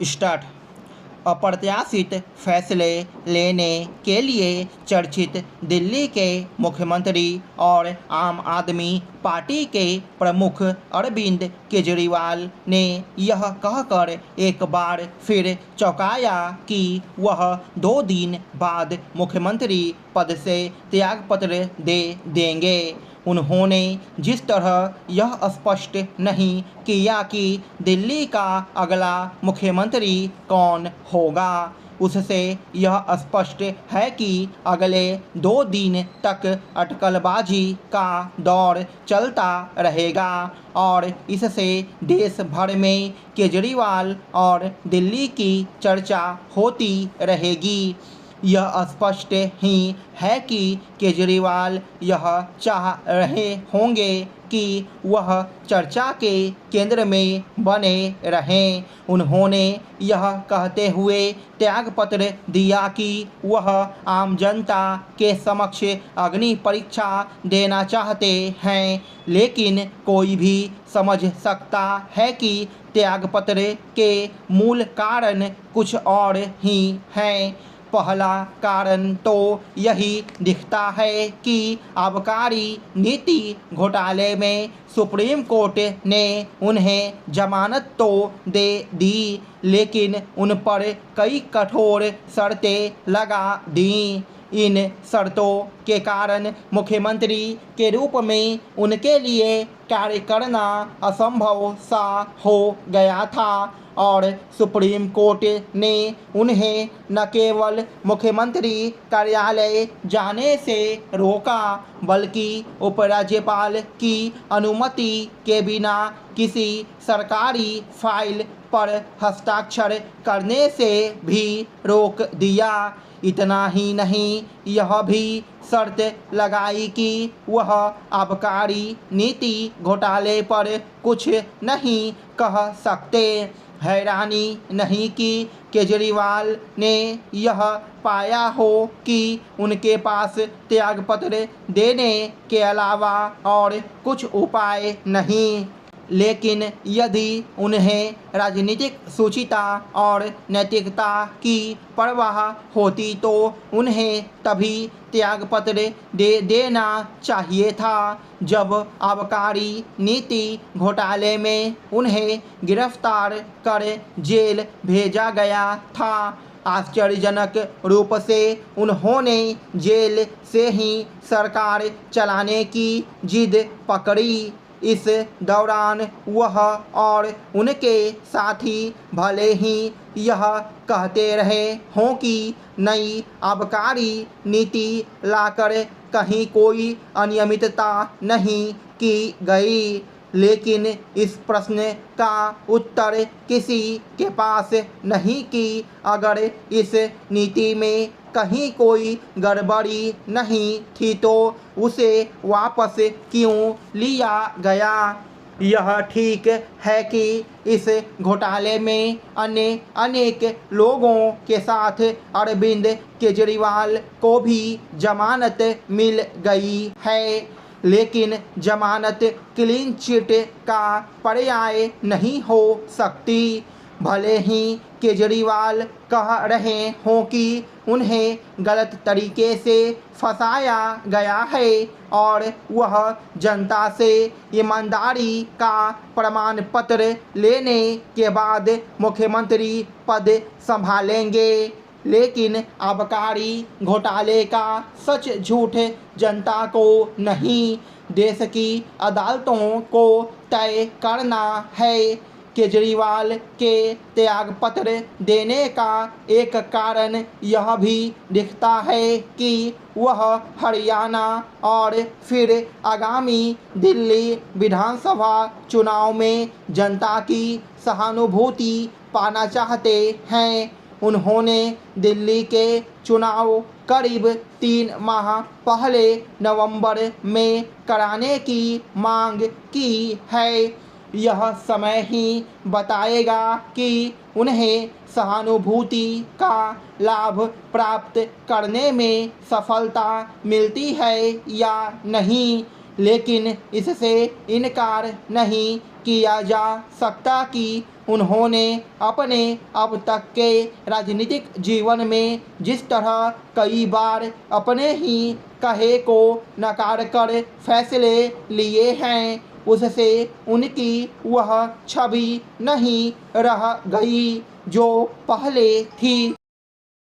Start. अप्रत्याशित फैसले लेने के लिए चर्चित दिल्ली के मुख्यमंत्री और आम आदमी पार्टी के प्रमुख अरविंद केजरीवाल ने यह कहकर एक बार फिर चौंकाया कि वह 2 दिन बाद मुख्यमंत्री पद से त्यागपत्र दे देंगे। उन्होंने जिस तरह यह स्पष्ट नहीं किया कि दिल्ली का अगला मुख्यमंत्री कौन होगा, उससे यह स्पष्ट है कि अगले 2 दिन तक अटकलबाजी का दौर चलता रहेगा और इससे देश भर में केजरीवाल और दिल्ली की चर्चा होती रहेगी। यह स्पष्ट ही है कि केजरीवाल यह चाह रहे होंगे कि वह चर्चा के केंद्र में बने रहें। उन्होंने यह कहते हुए त्यागपत्र दिया कि वह आम जनता के समक्ष अग्नि परीक्षा देना चाहते हैं, लेकिन कोई भी समझ सकता है कि त्यागपत्र के मूल कारण कुछ और ही हैं। पहला कारण तो यही दिखता है कि आबकारी नीति घोटाले में सुप्रीम कोर्ट ने उन्हें जमानत तो दे दी, लेकिन उन पर कई कठोर शर्तें लगा दी। इन शर्तों के कारण मुख्यमंत्री के रूप में उनके लिए कार्य करना असंभव सा हो गया था और सुप्रीम कोर्ट ने उन्हें न केवल मुख्यमंत्री कार्यालय जाने से रोका, बल्कि उपराज्यपाल की अनुमति के बिना किसी सरकारी फाइल पर हस्ताक्षर करने से भी रोक दिया। इतना ही नहीं, यह भी शर्त लगाई कि वह आबकारी नीति घोटाले पर कुछ नहीं कह सकते। हैरानी नहीं कि केजरीवाल ने यह पाया हो कि उनके पास त्यागपत्र देने के अलावा और कुछ उपाय नहीं, लेकिन यदि उन्हें राजनीतिक शुचिता और नैतिकता की परवाह होती तो उन्हें तभी त्यागपत्र दे देना चाहिए था, जब आबकारी नीति घोटाले में उन्हें गिरफ्तार कर जेल भेजा गया था। आश्चर्यजनक रूप से उन्होंने जेल से ही सरकार चलाने की जिद पकड़ी। इस दौरान वह और उनके साथी भले ही यह कहते रहे हों कि नई आबकारी नीति लाकर कहीं कोई अनियमितता नहीं की गई, लेकिन इस प्रश्न का उत्तर किसी के पास नहीं कि अगर इस नीति में कहीं कोई गड़बड़ी नहीं थी तो उसे वापस क्यों लिया गया। यह ठीक है कि इस घोटाले में अन्य अनेक लोगों के साथ अरविंद केजरीवाल को भी जमानत मिल गई है, लेकिन जमानत क्लीन चिट का पर्याय नहीं हो सकती। भले ही केजरीवाल कह रहे हों कि उन्हें गलत तरीके से फंसाया गया है और वह जनता से ईमानदारी का प्रमाण पत्र लेने के बाद मुख्यमंत्री पद संभालेंगे, लेकिन आबकारी घोटाले का सच झूठ जनता को नहीं, देश की अदालतों को तय करना है। केजरीवाल के त्यागपत्र देने का एक कारण यह भी दिखता है कि वह हरियाणा और फिर आगामी दिल्ली विधानसभा चुनाव में जनता की सहानुभूति पाना चाहते हैं। उन्होंने दिल्ली के चुनाव करीब 3 माह पहले नवंबर में कराने की मांग की है। यह समय ही बताएगा कि उन्हें सहानुभूति का लाभ प्राप्त करने में सफलता मिलती है या नहीं। लेकिन इससे इनकार नहीं किया जा सकता कि उन्होंने अपने अब तक के राजनीतिक जीवन में जिस तरह कई बार अपने ही कहे को नकार कर फैसले लिए हैं, उससे उनकी वह छवि नहीं रह गई जो पहले थी।